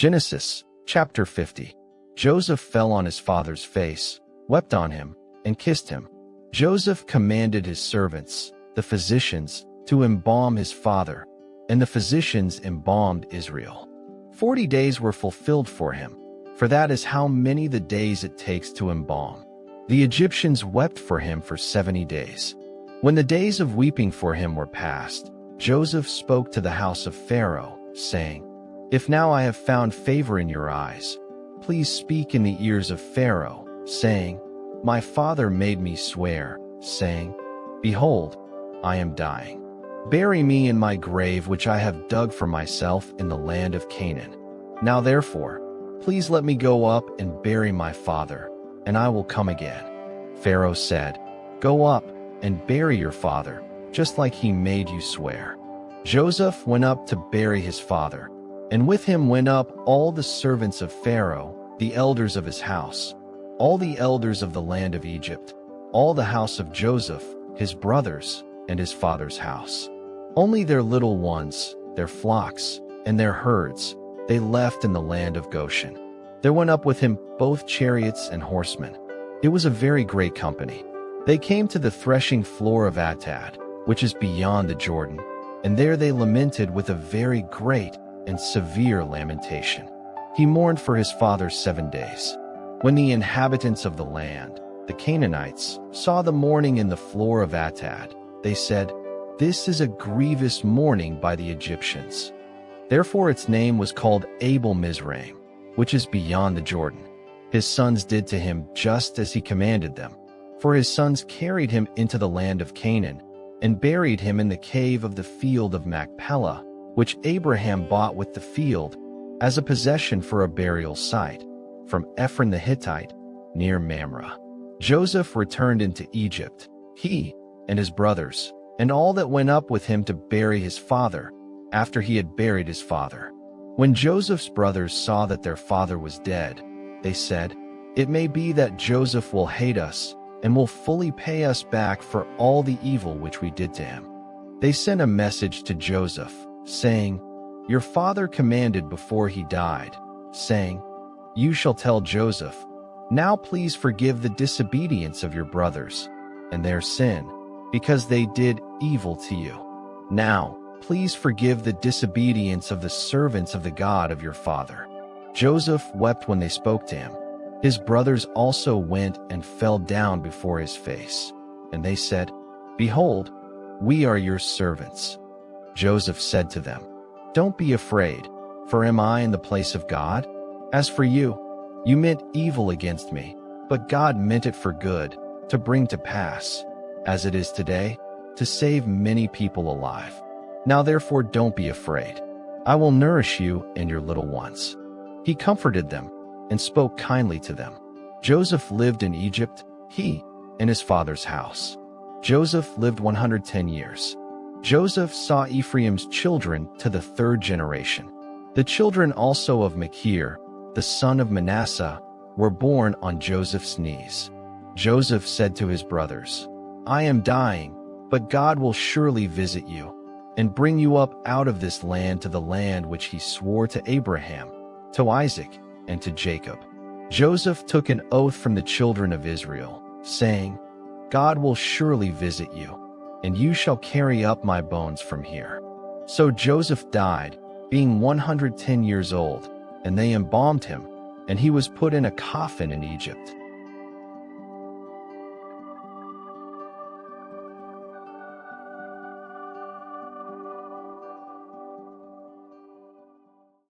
Genesis chapter 50. Joseph fell on his father's face, wept on him, and kissed him. Joseph commanded his servants, the physicians, to embalm his father, and the physicians embalmed Israel. 40 days were fulfilled for him, for that is how many the days it takes to embalm. The Egyptians wept for him for 70 days. When the days of weeping for him were past, Joseph spoke to the house of Pharaoh, saying, "If now I have found favor in your eyes, please speak in the ears of Pharaoh, saying, My father made me swear, saying, Behold, I am dying. Bury me in my grave which I have dug for myself in the land of Canaan. Now therefore, please let me go up and bury my father, and I will come again." Pharaoh said, "Go up and bury your father, just like he made you swear." Joseph went up to bury his father, and with him went up all the servants of Pharaoh, the elders of his house, all the elders of the land of Egypt, all the house of Joseph, his brothers, and his father's house. Only their little ones, their flocks, and their herds, they left in the land of Goshen. There went up with him both chariots and horsemen. It was a very great company. They came to the threshing floor of Atad, which is beyond the Jordan, and there they lamented with a very great and severe lamentation. He mourned for his father 7 days. When the inhabitants of the land, the Canaanites, saw the mourning in the floor of Atad, they said, "This is a grievous mourning by the Egyptians." Therefore its name was called Abel Mizraim, which is beyond the Jordan. His sons did to him just as he commanded them, for his sons carried him into the land of Canaan and buried him in the cave of the field of Machpelah, which Abraham bought with the field as a possession for a burial site, from Ephron the Hittite, near Mamre. Joseph returned into Egypt, he and his brothers, and all that went up with him to bury his father, after he had buried his father. When Joseph's brothers saw that their father was dead, they said, "It may be that Joseph will hate us and will fully pay us back for all the evil which we did to him." They sent a message to Joseph, saying, "Your father commanded before he died, saying, You shall tell Joseph, Now please forgive the disobedience of your brothers and their sin, because they did evil to you. Now please forgive the disobedience of the servants of the God of your father." Joseph wept when they spoke to him. His brothers also went and fell down before his face, and they said, "Behold, we are your servants." Joseph said to them, "Don't be afraid, for am I in the place of God? As for you, you meant evil against me, but God meant it for good, to bring to pass, as it is today, to save many people alive. Now therefore don't be afraid. I will nourish you and your little ones." He comforted them and spoke kindly to them. Joseph lived in Egypt, he and his father's house. Joseph lived 110 years. Joseph saw Ephraim's children to the 3rd generation. The children also of Machir, the son of Manasseh, were born on Joseph's knees. Joseph said to his brothers, "I am dying, but God will surely visit you and bring you up out of this land to the land which he swore to Abraham, to Isaac, and to Jacob." Joseph took an oath from the children of Israel, saying, "God will surely visit you, and you shall carry up my bones from here." So Joseph died, being 110 years old, and they embalmed him, and he was put in a coffin in Egypt.